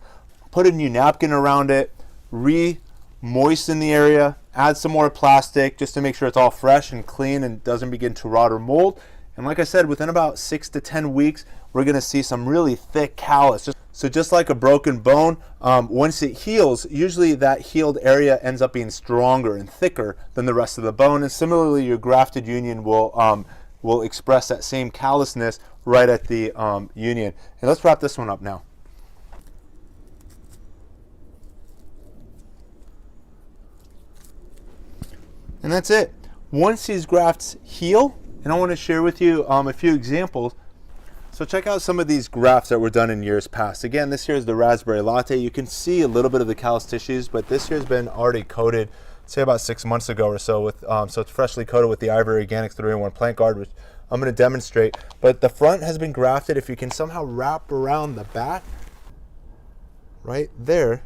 put a new napkin around it, re-moisten the area, add some more plastic just to make sure it's all fresh and clean and doesn't begin to rot or mold. And like I said, within about 6 to 10 weeks, we're going to see some really thick callus. So just like a broken bone, once it heals, usually that healed area ends up being stronger and thicker than the rest of the bone. And similarly, your grafted union will express that same callousness right at the union. And let's wrap this one up now. And that's it. Once these grafts heal, and I want to share with you a few examples. So check out some of these grafts that were done in years past. Again, this here is the raspberry latte. You can see a little bit of the callus tissues, but this here has been already coated, say about 6 months ago or so, with so it's freshly coated with the Ivory Organics 3-in-1 plant guard, which I'm going to demonstrate. But the front has been grafted. If you can somehow wrap around the back, right there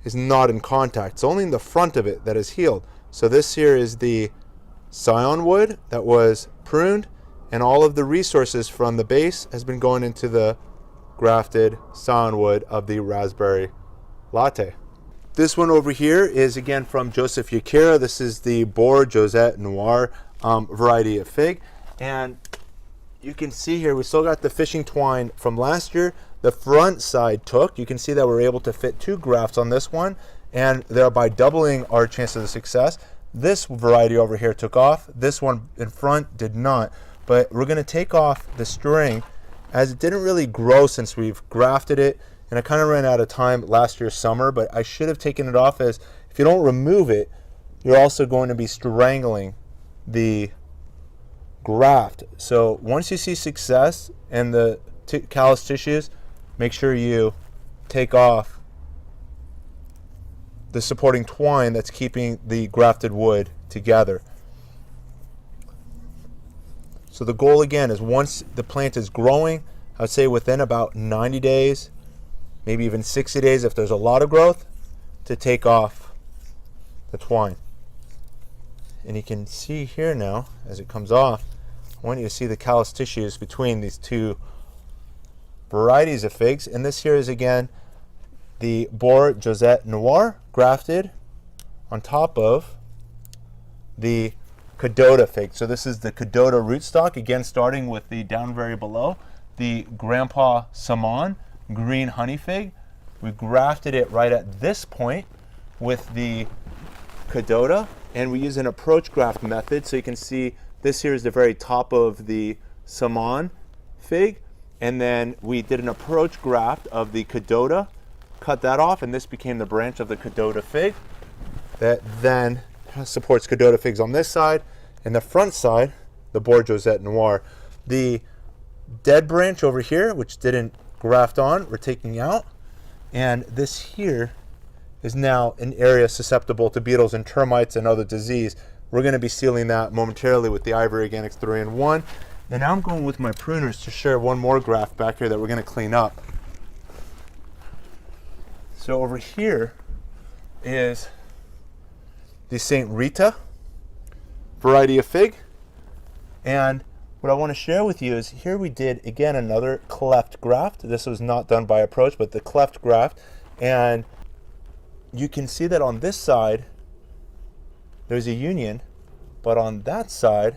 is not in contact. It's only in the front of it that is healed. So this here is the scion wood that was pruned, and all of the resources from the base has been going into the grafted scion wood of the raspberry latte. This one over here is again from Joseph Yakira. This is the Boer Josette Noir variety of fig, and you can see here we still got the fishing twine from last year. The front side took. You can see that we're able to fit 2 grafts on this one, and thereby doubling our chances of success. This variety over here took off. This one in front did not. But we're going to take off the string, as it didn't really grow since we've grafted it, and I kind of ran out of time last year summer, but I should have taken it off, as if you don't remove it, you're also going to be strangling the graft. So once you see success in the callus tissues, make sure you take off the supporting twine that's keeping the grafted wood together. So the goal again is, once the plant is growing, I would say within about 90 days, maybe even 60 days if there's a lot of growth, to take off the twine. And you can see here now, as it comes off, I want you to see the callus tissues between these 2 varieties of figs. And this here is again the Boer Josette Noir grafted on top of the Cadota fig. So this is the Cadota rootstock, again starting with the down very below, the Grandpa Saman green honey fig. We grafted it right at this point with the Cadota, and we use an approach graft method. So you can see this here is the very top of the Saman fig, and then we did an approach graft of the Cadota, cut that off, and this became the branch of the Cadota fig that then supports Cadota figs on this side. And the front side, the Boer Josette Noir. The dead branch over here, which didn't graft on, we're taking out, and this here is now an area susceptible to beetles and termites and other disease. We're going to be sealing that momentarily with the Ivory Organics 3-in-1. And now I'm going with my pruners to share one more graft back here that we're going to clean up. So over here is the St. Rita variety of fig, and what I want to share with you is here we did again another cleft graft. This was not done by approach, but the cleft graft, and you can see that on this side there's a union, but on that side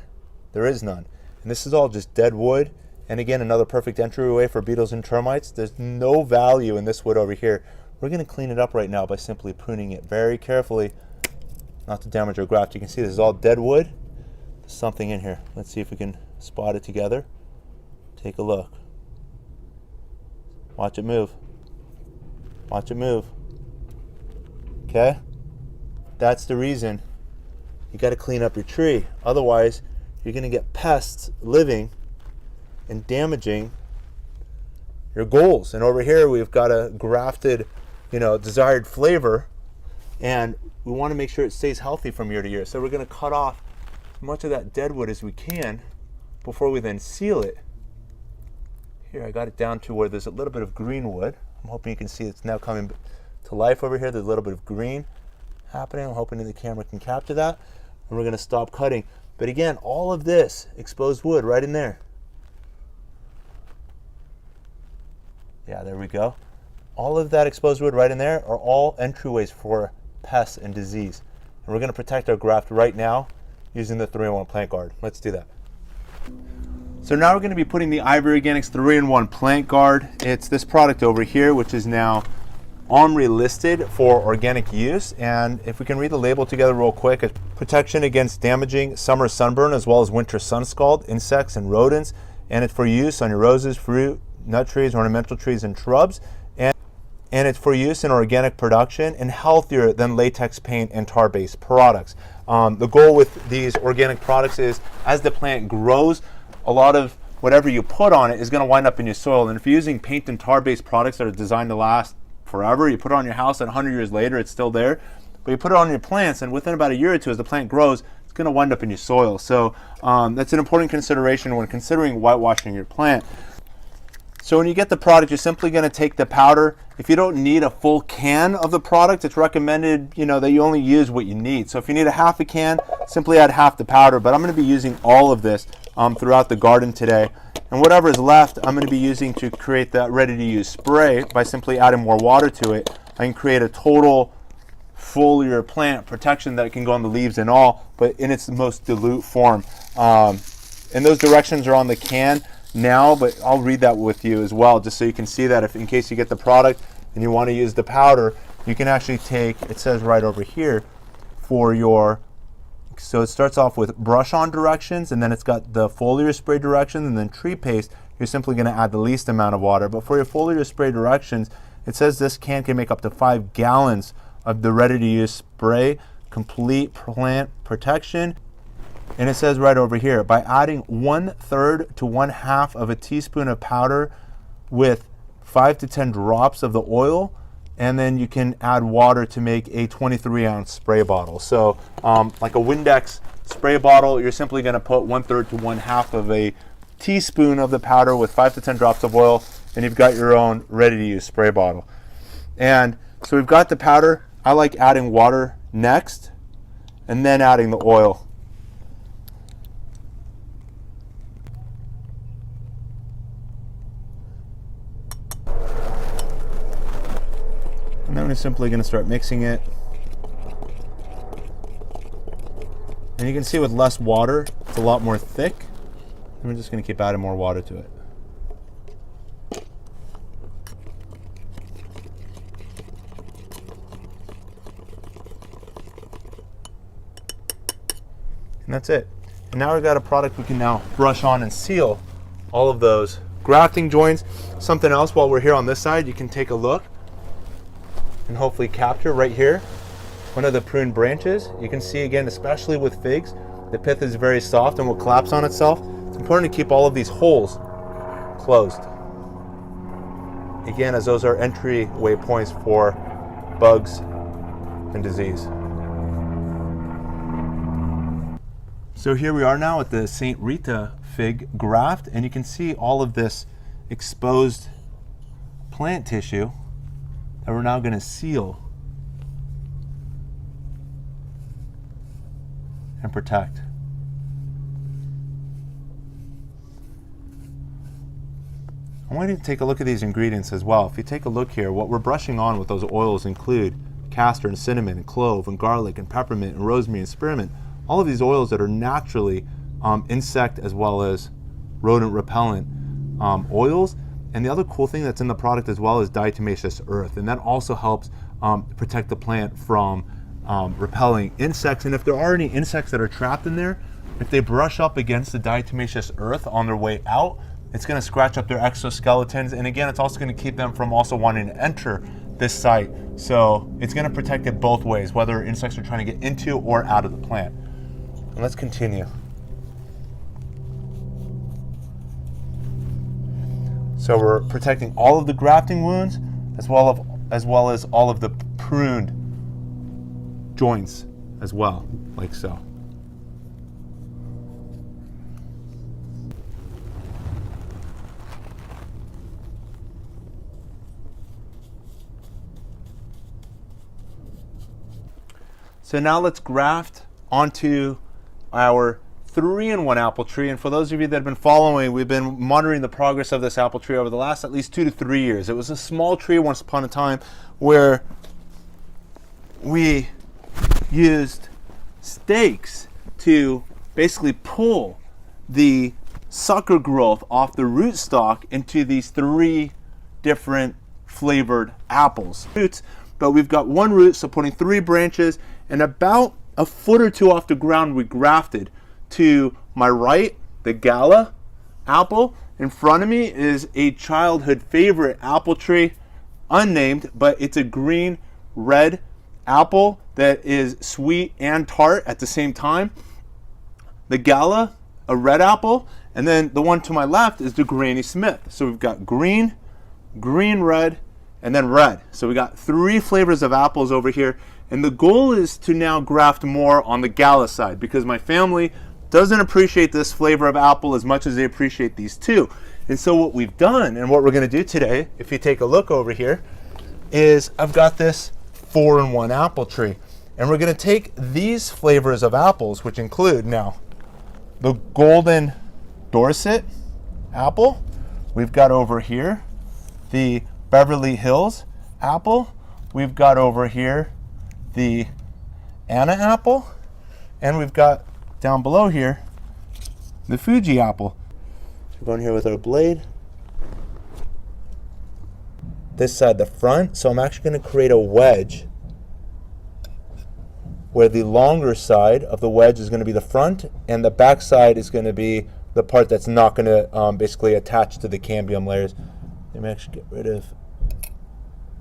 there is none. And this is all just dead wood, and again another perfect entryway for beetles and termites. There's no value in this wood over here. We're going to clean it up right now by simply pruning it very carefully, not to damage our graft. You can see this is all dead wood. There's something in here. Let's see if we can spot it together. Take a look. Watch it move. Watch it move. Okay? That's the reason you got to clean up your tree. Otherwise, you're going to get pests living and damaging your goals. And over here, we've got a grafted, desired flavor, and we want to make sure it stays healthy from year to year. So we're going to cut off as much of that dead wood as we can before we then seal it. Here, I got it down to where there's a little bit of green wood. I'm hoping you can see it's now coming to life over here. There's a little bit of green happening. I'm hoping that the camera can capture that. And we're going to stop cutting. But again, all of this exposed wood right in there. Yeah, there we go. All of that exposed wood right in there are all entryways for pests and disease. And we're going to protect our graft right now using the 3-in-1 plant guard. Let's do that. So now we're going to be putting the Ivory Organics 3-in-1 plant guard. It's this product over here, which is now OMRI listed for organic use. And if we can read the label together real quick, it's protection against damaging summer sunburn as well as winter sun scald, insects and rodents. and it's for use on your roses, fruit, nut trees, ornamental trees, and shrubs. And it's for use in organic production and healthier than latex paint and tar-based products. The goal with these organic products is as the plant grows, a lot of whatever you put on it is going to wind up in your soil. And if you're using paint and tar-based products that are designed to last forever, you put it on your house and 100 years later it's still there. But you put it on your plants and within about a year or two as the plant grows, it's going to wind up in your soil. So that's an important consideration when considering whitewashing your plant. So when you get the product, you're simply going to take the powder. If you don't need a full can of the product, it's recommended, that you only use what you need. So if you need a half a can, simply add half the powder. But I'm going to be using all of this throughout the garden today. And whatever is left, I'm going to be using to create that ready-to-use spray by simply adding more water to it. I can create a total foliar plant protection that can go on the leaves and all, but in its most dilute form. And those directions are on the can now, but I'll read that with you as well, just so you can see that if in case you get the product and you want to use the powder, you can actually take, it says right over here, for your, so it starts off with brush on directions, and then it's got the foliar spray directions, and then tree paste, you're simply going to add the least amount of water. But for your foliar spray directions, it says this can make up to 5 gallons of the ready-to-use spray, complete plant protection. And it says right over here, by adding 1/3 to 1/2 of a teaspoon of powder with 5 to 10 drops of the oil, and then you can add water to make a 23-ounce spray bottle. So like a Windex spray bottle, you're simply going to put 1/3 to 1/2 of a teaspoon of the powder with 5 to 10 drops of oil, and you've got your own ready-to-use spray bottle. And so we've got the powder. I like adding water next, and then adding the oil. And then we're simply going to start mixing it. And you can see with less water, it's a lot more thick. And we're just going to keep adding more water to it. And that's it. And now we've got a product we can now brush on and seal all of those grafting joints. Something else while we're here on this side, you can take a look and hopefully capture right here one of the pruned branches. You can see again, especially with figs, the pith is very soft and will collapse on itself. It's important to keep all of these holes closed. Again, as those are entryway points for bugs and disease. So here we are now at the St. Rita fig graft, and you can see all of this exposed plant tissue that we're now going to seal and protect. I want you to take a look at these ingredients as well. If you take a look here, what we're brushing on with those oils include castor and cinnamon and clove and garlic and peppermint and rosemary and spearmint. All of these oils that are naturally insect as well as rodent repellent oils. And the other cool thing that's in the product as well is diatomaceous earth, and that also helps protect the plant from repelling insects. And if there are any insects that are trapped in there, if they brush up against the diatomaceous earth on their way out, it's going to scratch up their exoskeletons, and again, it's also going to keep them from also wanting to enter this site. So it's going to protect it both ways, whether insects are trying to get into or out of the plant. And let's continue. So we're protecting all of the grafting wounds as well as all of the pruned joints as well, like so. So now let's graft onto our 3-in-1 apple tree. And for those of you that have been following, we've been monitoring the progress of this apple tree over the last at least 2 to 3 years. It was a small tree once upon a time where we used stakes to basically pull the sucker growth off the rootstock into these 3 different flavored apples. But we've got 1 root supporting 3 branches, and about a foot or 2 off the ground we grafted. To my right, the Gala apple. In front of me is a childhood favorite apple tree, unnamed, but it's a green red apple that is sweet and tart at the same time. The Gala, a red apple, and then the one to my left is the Granny Smith. So we've got green, green, red, and then red. So we got 3 flavors of apples over here, and the goal is to now graft more on the Gala side because my family doesn't appreciate this flavor of apple as much as they appreciate these two. And so what we've done and what we're going to do today, if you take a look over here, is I've got this 4-in-1 apple tree, and we're going to take these flavors of apples, which include now the Golden Dorset apple. We've got over here the Beverly Hills apple. We've got over here the Anna apple, and we've got down below here the Fuji apple. So we're going here with our blade. This side, the front. So I'm actually going to create a wedge where the longer side of the wedge is going to be the front, and the back side is going to be the part that's not going to basically attach to the cambium layers. Let me actually get rid of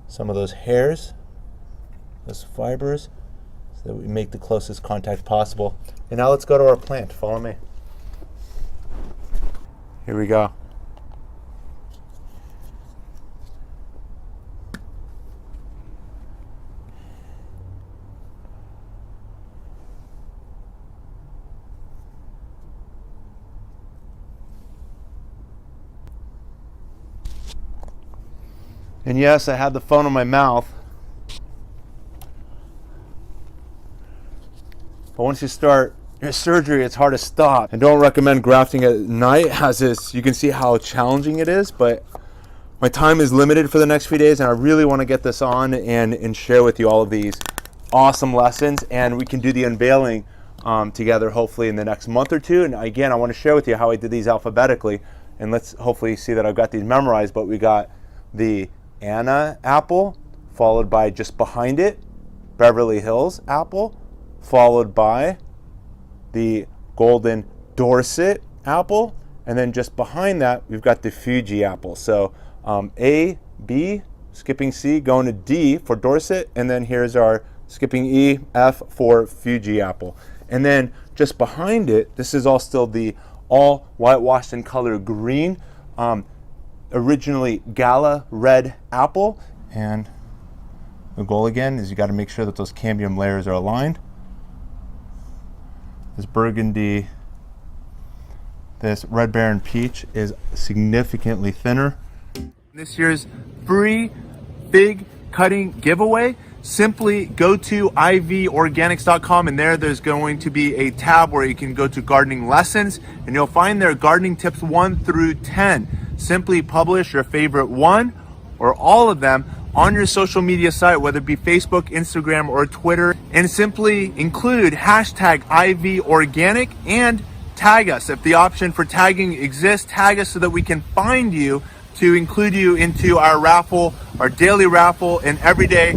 some of those hairs, those fibers, so that we make the closest contact possible. And now let's go to our plant. Follow me. Here we go. And yes, I had the phone in my mouth. But once you start your surgery, it's hard to stop. I don't recommend grafting at night. As this, you can see how challenging it is, but my time is limited for the next few days, and I really want to get this on and share with you all of these awesome lessons, and we can do the unveiling together hopefully in the next month or two. And again, I want to share with you how I did these alphabetically, and let's hopefully see that I've got these memorized. But we got the Anna apple, followed by just behind it, Beverly Hills apple, followed by the Golden Dorset apple, and then just behind that, we've got the Fuji apple. So A, B, skipping C, going to D for Dorset, and then here's our skipping E, F for Fuji apple. And then just behind it, this is all still the all whitewashed in color green, originally Gala red apple. And the goal again is you got to make sure that those cambium layers are aligned. This burgundy, this red Baron peach is significantly thinner. This year's free fig cutting giveaway, simply go to ivorganics.com, and there's going to be a tab where you can go to gardening lessons, and you'll find there gardening tips 1 through 10. Simply publish your favorite one or all of them on your social media site, whether it be Facebook, Instagram, or Twitter, and simply include hashtag ivorganic and tag us. If the option for tagging exists, tag us so that we can find you to include you into our raffle, our daily raffle. And every day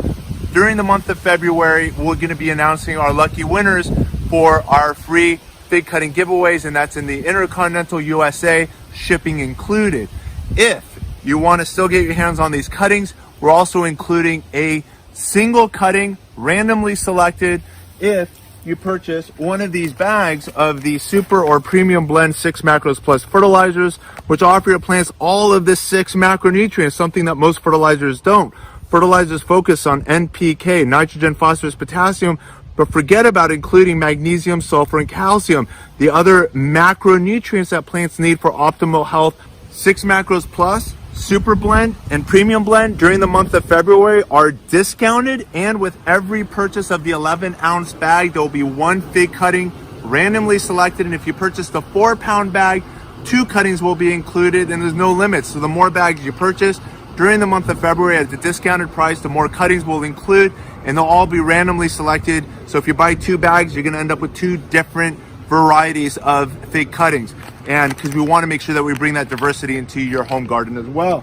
during the month of February, we're going to be announcing our lucky winners for our free fig cutting giveaways, and that's in the Intercontinental USA, shipping included. If you want to still get your hands on these cuttings, we're also including a single cutting, randomly selected, if you purchase one of these bags of the Super or Premium Blend 6 Macros Plus fertilizers, which offer your plants all of the 6 macronutrients, something that most fertilizers don't. Fertilizers focus on NPK, nitrogen, phosphorus, potassium, but forget about including magnesium, sulfur, and calcium, the other macronutrients that plants need for optimal health. 6 Macros Plus, Super Blend, and Premium Blend during the month of February are discounted, and with every purchase of the 11-ounce bag, there will be 1 fig cutting randomly selected. And if you purchase the 4-pound bag, 2 cuttings will be included, and there's no limits. So the more bags you purchase during the month of February at the discounted price, the more cuttings will include, and they'll all be randomly selected. So if you buy 2 bags, you're going to end up with 2 different varieties of fig cuttings, and because we want to make sure that we bring that diversity into your home garden as well.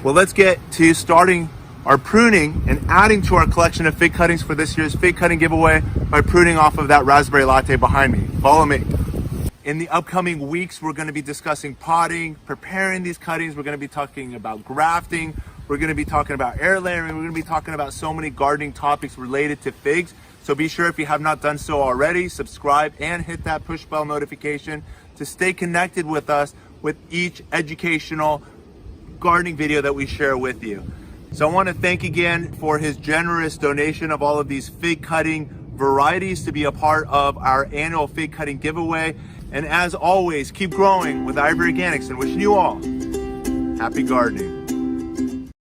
Well, let's get to starting our pruning and adding to our collection of fig cuttings for this year's fig cutting giveaway by pruning off of that raspberry latte behind me. Follow me. In the upcoming weeks, we're going to be discussing potting, preparing these cuttings. We're going to be talking about grafting. We're going to be talking about air layering. We're going to be talking about so many gardening topics related to figs. So be sure, if you have not done so already, subscribe and hit that push bell notification to stay connected with us with each educational gardening video that we share with you. So I want to thank again for his generous donation of all of these fig cutting varieties to be a part of our annual fig cutting giveaway. And as always, keep growing with Ivory Organics, and wishing you all happy gardening.